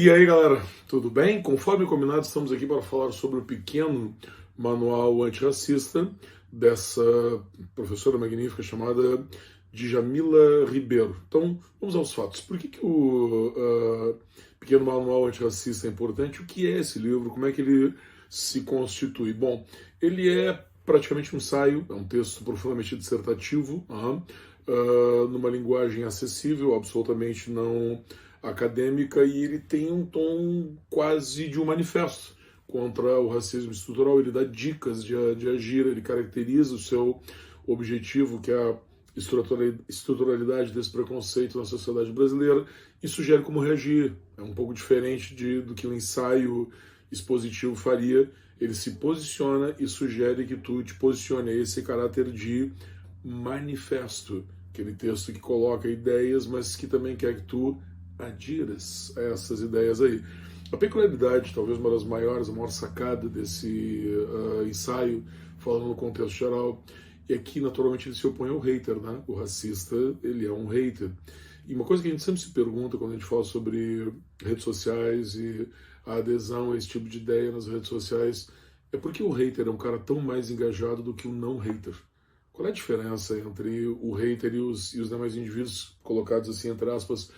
E aí, galera, tudo bem? Conforme combinado, estamos aqui para falar sobre o pequeno manual antirracista dessa professora magnífica chamada Djamila Ribeiro. Então, vamos aos fatos. Por que o pequeno manual antirracista é importante? O que é esse livro? Como é que ele se constitui? Bom, ele é praticamente um ensaio, é um texto profundamente dissertativo, numa linguagem acessível, absolutamente não acadêmica, e ele tem um tom quase de um manifesto contra o racismo estrutural. Ele dá dicas de agir, ele caracteriza o seu objetivo, que é a estruturalidade desse preconceito na sociedade brasileira, e sugere como reagir. É um pouco diferente do que um ensaio expositivo faria. Ele se posiciona e sugere que tu te posicione. É esse caráter de manifesto, aquele texto que coloca ideias, mas que também quer que tu adiras a essas ideias aí. A peculiaridade, talvez uma das maiores, a maior sacada desse ensaio, falando no contexto geral, é que naturalmente ele se opõe ao hater, né? O racista, ele é um hater. E uma coisa que a gente sempre se pergunta quando a gente fala sobre redes sociais e a adesão a esse tipo de ideia nas redes sociais é porque o hater é um cara tão mais engajado do que o não hater. Qual é a diferença entre o hater e os demais indivíduos colocados assim, entre aspas,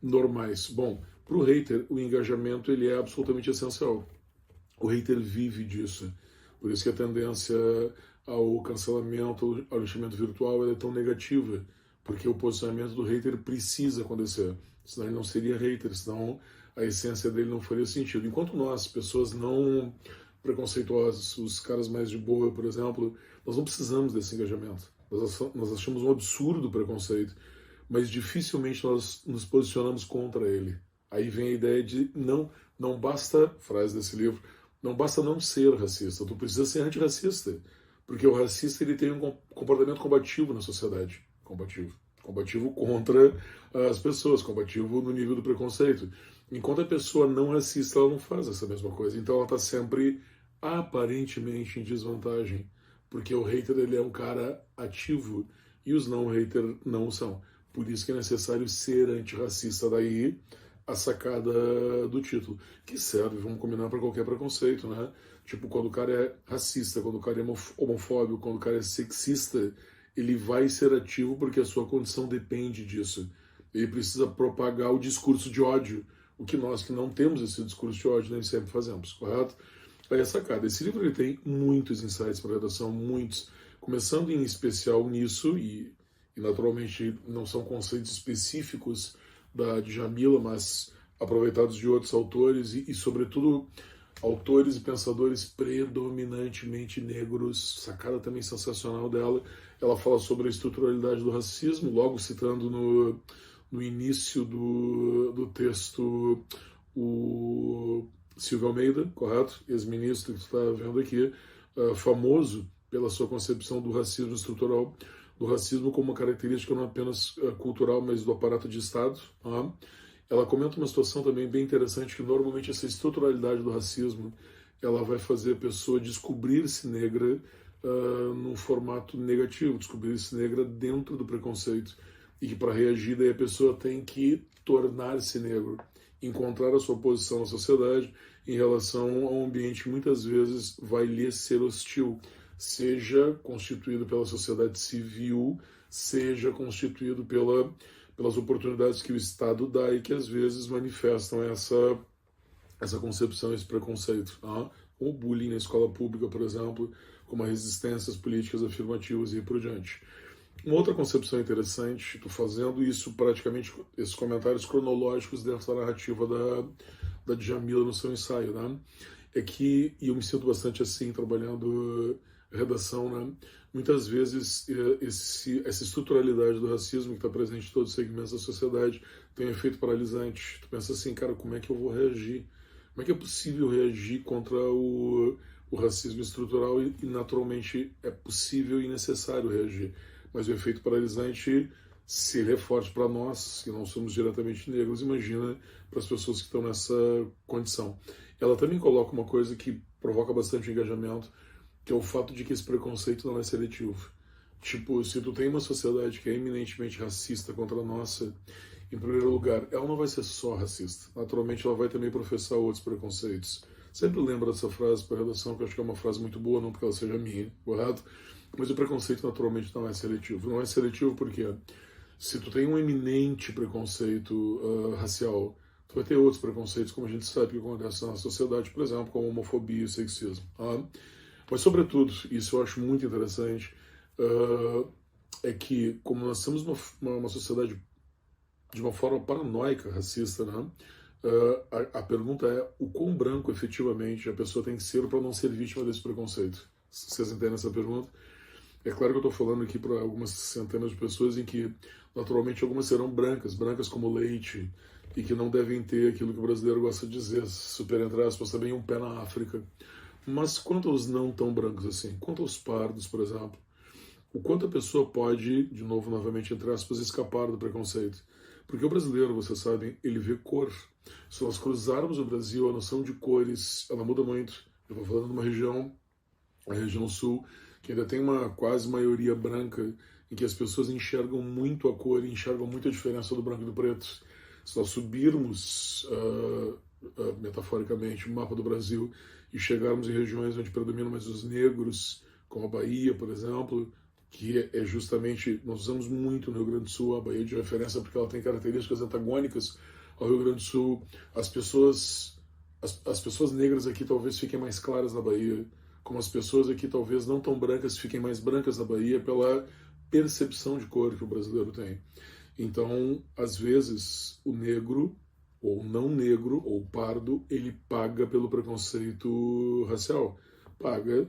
normais? Bom, para o hater, o engajamento ele é absolutamente essencial. O hater vive disso. Por isso que a tendência ao cancelamento, ao lixamento virtual é tão negativa. Porque o posicionamento do hater precisa acontecer. Senão ele não seria hater, senão a essência dele não faria sentido. Enquanto nós, pessoas não preconceituosas, os caras mais de boa, por exemplo, nós não precisamos desse engajamento. Nós achamos um absurdo o preconceito, mas dificilmente nós nos posicionamos contra ele. Aí vem a ideia de não basta, frase desse livro, não basta não ser racista, tu precisa ser antirracista, porque o racista ele tem um comportamento combativo na sociedade, combativo contra as pessoas, combativo no nível do preconceito. Enquanto a pessoa não racista, ela não faz essa mesma coisa, então ela está sempre aparentemente em desvantagem, porque o hater ele é um cara ativo e os não hater não são. Por isso que é necessário ser antirracista, daí a sacada do título, que serve, vamos combinar, para qualquer preconceito, né? Tipo, quando o cara é racista, quando o cara é homofóbico, quando o cara é sexista, ele vai ser ativo porque a sua condição depende disso. Ele precisa propagar o discurso de ódio, o que nós que não temos esse discurso de ódio nem sempre fazemos, correto? Aí a sacada. Esse livro ele tem muitos insights para a redação, muitos, começando em especial nisso, e naturalmente não são conceitos específicos da Djamila, mas aproveitados de outros autores e sobretudo, autores e pensadores predominantemente negros. Sacada também sensacional dela. Ela fala sobre a estruturalidade do racismo, logo citando no início do texto o Silvio Almeida, correto? Ex-ministro que tu está vendo aqui, famoso pela sua concepção do racismo estrutural, do racismo como uma característica não apenas cultural, mas do aparato de Estado. Ela comenta uma situação também bem interessante, que normalmente essa estruturalidade do racismo ela vai fazer a pessoa descobrir-se negra num formato negativo, descobrir-se negra dentro do preconceito, e que para reagir daí a pessoa tem que tornar-se negro, encontrar a sua posição na sociedade em relação a um ambiente que muitas vezes vai lhe ser hostil, seja constituído pela sociedade civil, seja constituído pelas oportunidades que o Estado dá e que às vezes manifestam essa concepção, esse preconceito. Como o bullying na escola pública, por exemplo, como a resistência às políticas afirmativas e por diante. Uma outra concepção interessante, estou fazendo isso praticamente, esses comentários cronológicos dessa narrativa da Djamila no seu ensaio, né? É que, e eu me sinto bastante assim, trabalhando redação, né? Muitas vezes essa estruturalidade do racismo que está presente em todos os segmentos da sociedade tem um efeito paralisante. Tu pensa assim, cara, como é que eu vou reagir? Como é que é possível reagir contra o racismo estrutural? E naturalmente é possível e necessário reagir. Mas o efeito paralisante, se ele é forte para nós, que não somos diretamente negros, imagina para as pessoas que estão nessa condição. Ela também coloca uma coisa que provoca bastante engajamento, que é o fato de que esse preconceito não é seletivo. Tipo, se tu tem uma sociedade que é eminentemente racista contra a nossa, Em primeiro lugar, ela não vai ser só racista. Naturalmente, ela vai também professar outros preconceitos. Sempre lembro dessa frase para a redação, que eu acho que é uma frase muito boa, não porque ela seja minha, correto? Mas o preconceito naturalmente não é seletivo. Não é seletivo porque se tu tem um eminente preconceito racial, tu vai ter outros preconceitos, como a gente sabe que acontece na sociedade, por exemplo, como homofobia e sexismo. Tá? Mas, sobretudo, isso eu acho muito interessante, é que, como nós temos uma sociedade de uma forma paranoica, racista, né? A pergunta é o quão branco efetivamente a pessoa tem que ser para não ser vítima desse preconceito. Vocês entendem essa pergunta? É claro que eu estou falando aqui para algumas centenas de pessoas em que, naturalmente, algumas serão brancas, brancas como leite, e que não devem ter aquilo que o brasileiro gosta de dizer, super entre aspas, também um pé na África. Mas quanto aos não tão brancos assim? Quanto aos pardos, por exemplo? O quanto a pessoa pode, de novo, novamente, entre aspas, escapar do preconceito? Porque o brasileiro, vocês sabem, ele vê cor. Se nós cruzarmos o Brasil, a noção de cores, ela muda muito. Eu estou falando de uma região, a região sul, que ainda tem uma quase maioria branca, em que as pessoas enxergam muito a cor e enxergam muito a diferença do branco e do preto. Se nós subirmos, metaforicamente, o mapa do Brasil e chegarmos em regiões onde predominam mais os negros, como a Bahia, por exemplo, que é justamente, nós usamos muito no Rio Grande do Sul a Bahia de referência porque ela tem características antagônicas ao Rio Grande do Sul. As pessoas negras aqui talvez fiquem mais claras na Bahia, como as pessoas aqui talvez não tão brancas fiquem mais brancas na Bahia pela percepção de cor que o brasileiro tem. Então, às vezes, o negro, ou não negro, ou pardo, ele paga pelo preconceito racial. Paga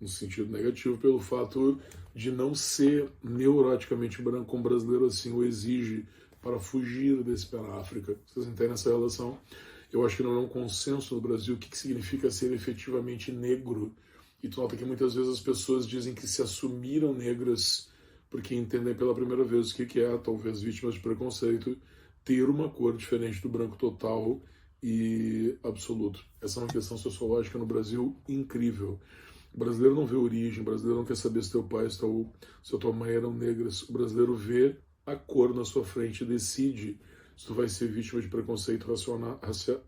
no sentido negativo, pelo fato de não ser neuroticamente branco como brasileiro assim o exige para fugir desse pé na África. Vocês entendem essa relação? Eu acho que não é um consenso no Brasil o que significa ser efetivamente negro. E tu nota que muitas vezes as pessoas dizem que se assumiram negras porque entendem pela primeira vez o que é, talvez vítimas de preconceito, ter uma cor diferente do branco total e absoluto. Essa é uma questão sociológica no Brasil incrível. O brasileiro não vê origem, o brasileiro não quer saber se teu pai, se tua mãe eram negras. O brasileiro vê a cor na sua frente e decide se tu vai ser vítima de preconceito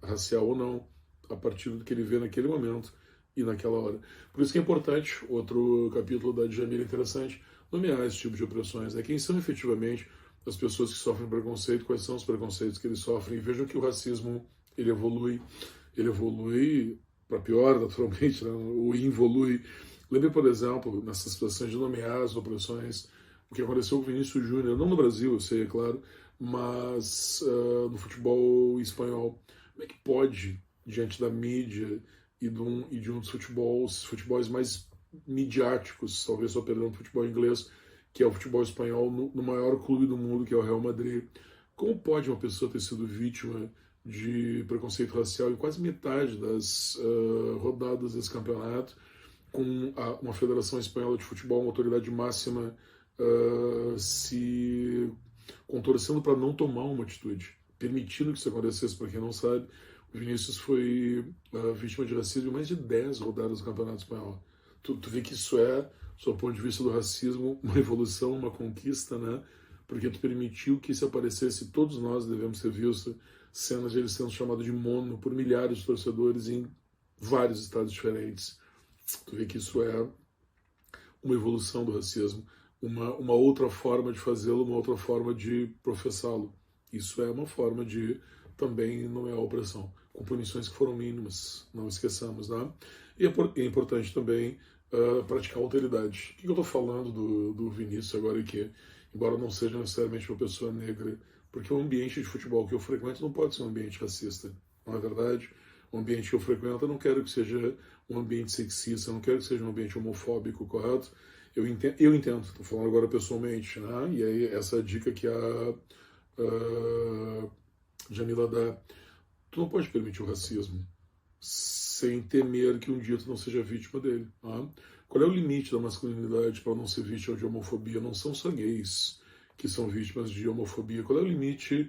racial ou não, a partir do que ele vê naquele momento e naquela hora. Por isso que é importante, outro capítulo da Djamila interessante, nomear esse tipo de opressões. Né? Quem são efetivamente as pessoas que sofrem preconceito, quais são os preconceitos que eles sofrem. E vejam que o racismo ele evolui para pior, naturalmente, né? Ou involui. Lembre, por exemplo, nessas situações de nomear as opressões, o que aconteceu com o Vinícius Júnior, não no Brasil, eu sei, é claro, mas no futebol espanhol. Como é que pode, diante da mídia e de um dos futebols mais midiáticos, talvez só perdendo o futebol inglês, que é o futebol espanhol, no maior clube do mundo, que é o Real Madrid, como pode uma pessoa ter sido vítima de preconceito racial em quase metade das rodadas desse campeonato, com uma Federação Espanhola de Futebol, uma autoridade máxima, se contorcendo para não tomar uma atitude, permitindo que isso acontecesse? Para quem não sabe, o Vinícius foi vítima de racismo em mais de 10 rodadas do Campeonato Espanhol. Tu vê que isso é, do ponto de vista do racismo, uma evolução, uma conquista, né? Porque tu permitiu que isso aparecesse, todos nós devemos ter visto cenas de ele sendo chamado de mono por milhares de torcedores em vários estados diferentes. Tu vê que isso é uma evolução do racismo, uma outra forma de fazê-lo, uma outra forma de professá-lo. Isso é uma forma de também não é a opressão, com punições que foram mínimas, não esqueçamos, né? E é importante também praticar alteridade. O que eu estou falando do Vinícius agora aqui? Embora não seja necessariamente uma pessoa negra, porque o ambiente de futebol que eu frequento não pode ser um ambiente racista, não é verdade? O ambiente que eu frequento eu não quero que seja um ambiente sexista, eu não quero que seja um ambiente homofóbico, correto? Eu entendo, estou falando agora pessoalmente, né? E aí essa dica que a Djamila dá, tu não pode permitir o racismo sem temer que um dia tu não seja vítima dele. Tá? Qual é o limite da masculinidade para não ser vítima de homofobia? Não são só gays que são vítimas de homofobia. Qual é o limite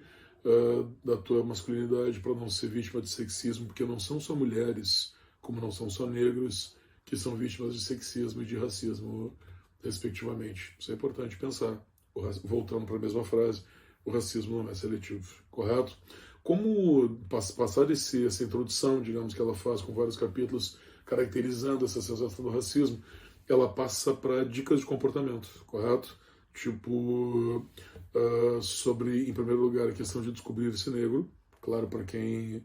da tua masculinidade para não ser vítima de sexismo? Porque não são só mulheres, como não são só negros, que são vítimas de sexismo e de racismo, respectivamente. Isso é importante pensar. Voltando para a mesma frase, o racismo não é seletivo, correto? Como passar essa introdução, digamos, que ela faz com vários capítulos caracterizando essa sensação do racismo, ela passa para dicas de comportamento, correto? Tipo, sobre, em primeiro lugar, a questão de descobrir-se negro, claro, para quem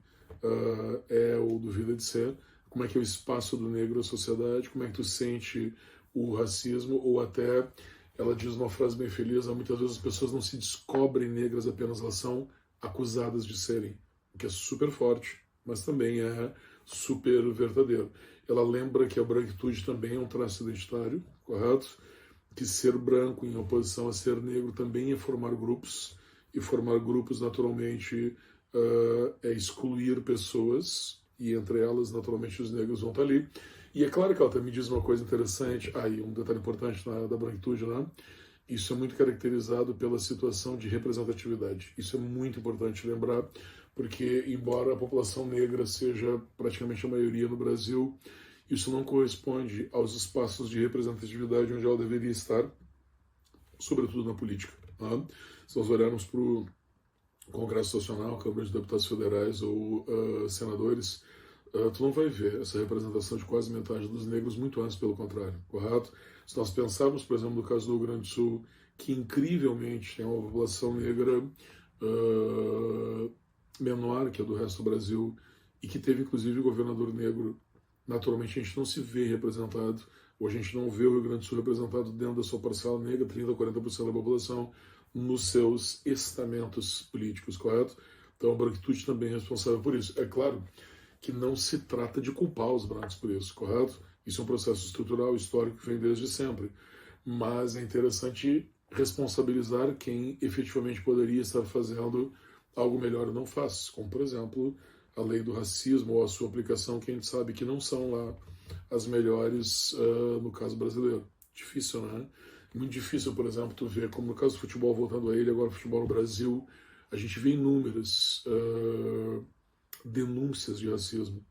é ou duvida de ser, como é que é o espaço do negro na sociedade, como é que tu sente o racismo, ou até, ela diz uma frase bem feliz, muitas vezes as pessoas não se descobrem negras, apenas elas são acusadas de serem, o que é super forte, mas também é super verdadeiro. Ela lembra que a branquitude também é um traço identitário, correto? Que ser branco em oposição a ser negro também é formar grupos, e formar grupos naturalmente é excluir pessoas, e entre elas naturalmente os negros vão estar ali. E é claro que ela também diz uma coisa interessante, aí um detalhe importante da branquitude, né? Isso é muito caracterizado pela situação de representatividade. Isso é muito importante lembrar, porque embora a população negra seja praticamente a maioria no Brasil, isso não corresponde aos espaços de representatividade onde ela deveria estar, sobretudo na política. Né? Se nós olharmos para o Congresso Nacional, Câmara de Deputados Federais ou senadores, tu não vai ver essa representação de quase metade dos negros, muito antes, pelo contrário, correto? Se nós pensarmos, por exemplo, no caso do Rio Grande do Sul, que incrivelmente tem uma população negra menor que a do resto do Brasil, e que teve inclusive governador negro, naturalmente a gente não se vê representado, ou a gente não vê o Rio Grande do Sul representado dentro da sua parcela negra, 30% a 40% da população, nos seus estamentos políticos, correto? Então a branquitude também é responsável por isso. É claro que não se trata de culpar os brancos por isso, correto? Isso é um processo estrutural, histórico, que vem desde sempre. Mas é interessante responsabilizar quem efetivamente poderia estar fazendo algo melhor e não faz, como, por exemplo, a lei do racismo ou a sua aplicação, que a gente sabe que não são lá as melhores no caso brasileiro. Difícil, né? Muito difícil, por exemplo, tu ver, como no caso do futebol, voltando a ele, agora o futebol no Brasil, a gente vê inúmeras denúncias de racismo,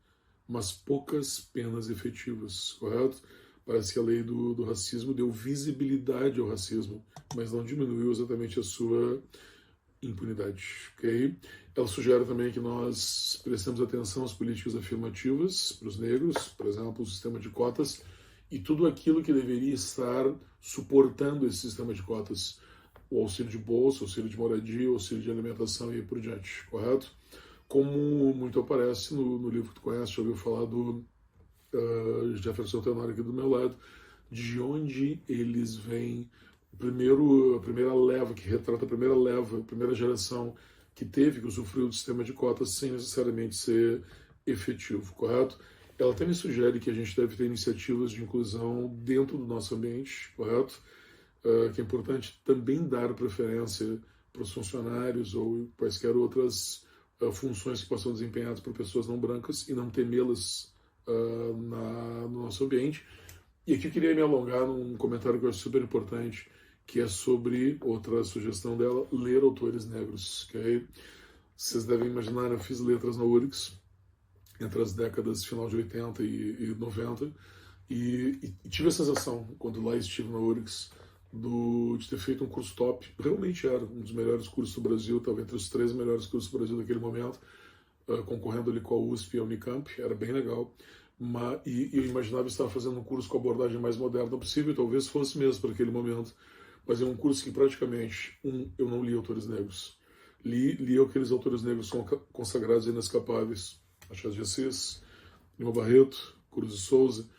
mas poucas penas efetivas, correto? Parece que a lei do racismo deu visibilidade ao racismo, mas não diminuiu exatamente a sua impunidade, ok? Ela sugere também que nós prestemos atenção às políticas afirmativas para os negros, por exemplo, o sistema de cotas, e tudo aquilo que deveria estar suportando esse sistema de cotas, o auxílio de bolsa, o auxílio de moradia, o auxílio de alimentação e aí por diante, correto? Como muito aparece no livro que tu conhece, já ouviu falar do Jefferson Tenório aqui do meu lado, de onde eles vêm, a primeira leva, que retrata a primeira geração que teve, que usufruiu do sistema de cotas sem necessariamente ser efetivo, correto? Ela também sugere que a gente deve ter iniciativas de inclusão dentro do nosso ambiente, correto? Que é importante também dar preferência para os funcionários ou quaisquer outras funções que possam ser desempenhadas por pessoas não brancas e não temê-las no nosso ambiente. E aqui eu queria me alongar num comentário que eu acho super importante, que é sobre, outra sugestão dela, ler autores negros. Okay? Vocês devem imaginar, eu fiz letras na URGS, entre as décadas final de 80 e 90, e tive a sensação, quando lá estive na URGS, de ter feito um curso top. Realmente era um dos melhores cursos do Brasil, estava entre os 3 melhores cursos do Brasil naquele momento, concorrendo ali com a USP e a Unicamp, era bem legal. E eu imaginava estar fazendo um curso com a abordagem mais moderna possível, talvez fosse mesmo para aquele momento, mas é um curso que praticamente, eu não li autores negros. Li aqueles autores negros consagrados e inescapáveis, Machado de Assis, Lima Barreto, Cruz de Souza,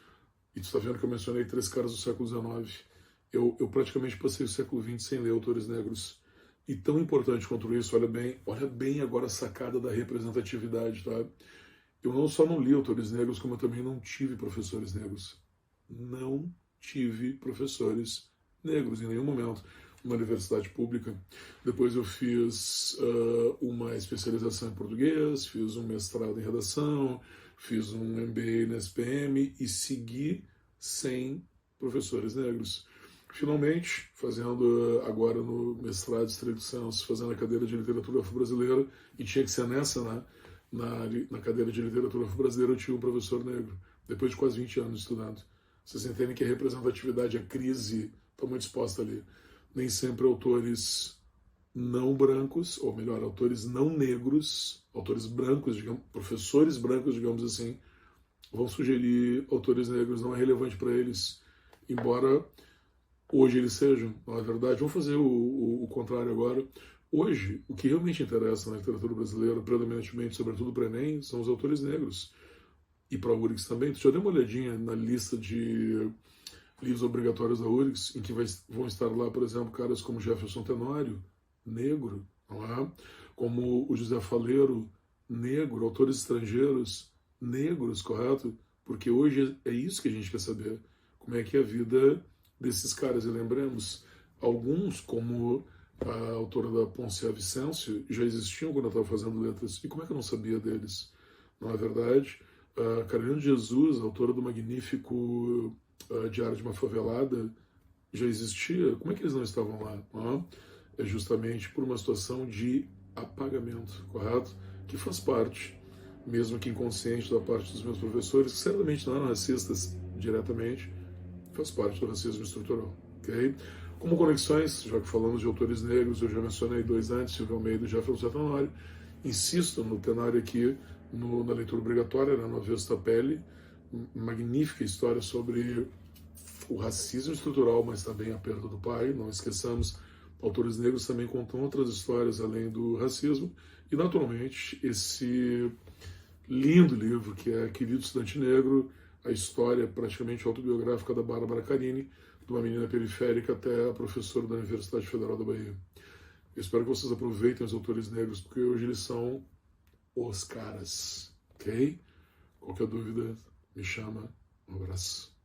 e tu está vendo que eu mencionei 3 caras do século XIX. Eu praticamente passei o século XX sem ler autores negros. E tão importante quanto isso, olha bem agora a sacada da representatividade, tá? Eu não só não li autores negros, como eu também não tive professores negros. Não tive professores negros em nenhum momento. Uma universidade pública. Depois eu fiz uma especialização em português, fiz um mestrado em redação, fiz um MBA na SPM e segui sem professores negros. Finalmente, fazendo agora no mestrado de Estrito Senso, fazendo a cadeira de literatura afro-brasileira, e tinha que ser nessa, né? Na cadeira de literatura afro-brasileira eu tinha um professor negro, depois de quase 20 anos estudando. Vocês entendem que a representatividade, a crise, está muito exposta ali. Nem sempre autores não brancos, ou melhor, autores não negros, autores brancos, digamos, professores brancos, digamos assim, vão sugerir autores negros. Não é relevante para eles, embora hoje eles sejam, não é verdade? Vamos fazer o contrário agora. Hoje, o que realmente interessa na literatura brasileira, predominantemente, sobretudo para o Enem, são os autores negros. E para a URGS também. Tu já deu uma olhadinha na lista de livros obrigatórios da URGS, em que vão estar lá, por exemplo, caras como Jefferson Tenório, negro, não é? Como o José Faleiro, negro, autores estrangeiros, negros, correto? Porque hoje é isso que a gente quer saber, como é que é a vida desses caras. E lembremos, alguns, como a autora da Poncia Vicêncio, já existiam quando eu estava fazendo letras. E como é que eu não sabia deles? Não é verdade? Carolina de Jesus, autora do magnífico Diário de uma Favelada, já existia. Como é que eles não estavam lá? É justamente por uma situação de apagamento, correto? Que faz parte, mesmo que inconsciente, da parte dos meus professores, que certamente não eram racistas diretamente, faz parte do racismo estrutural, ok? Como conexões, já que falamos de autores negros, eu já mencionei dois antes, Silvio Almeida e Jefferson Tenório. Insisto no Tenório aqui, na leitura obrigatória, na Novesta Pele, magnífica história sobre o racismo estrutural, mas também a perda do pai. Não esqueçamos, autores negros também contam outras histórias além do racismo. E, naturalmente, esse lindo livro que é Querido Estudante Negro, a história praticamente autobiográfica da Bárbara Carini, de uma menina periférica até a professora da Universidade Federal da Bahia. Eu espero que vocês aproveitem os autores negros, porque hoje eles são os caras, ok? Qualquer dúvida, me chama. Um abraço.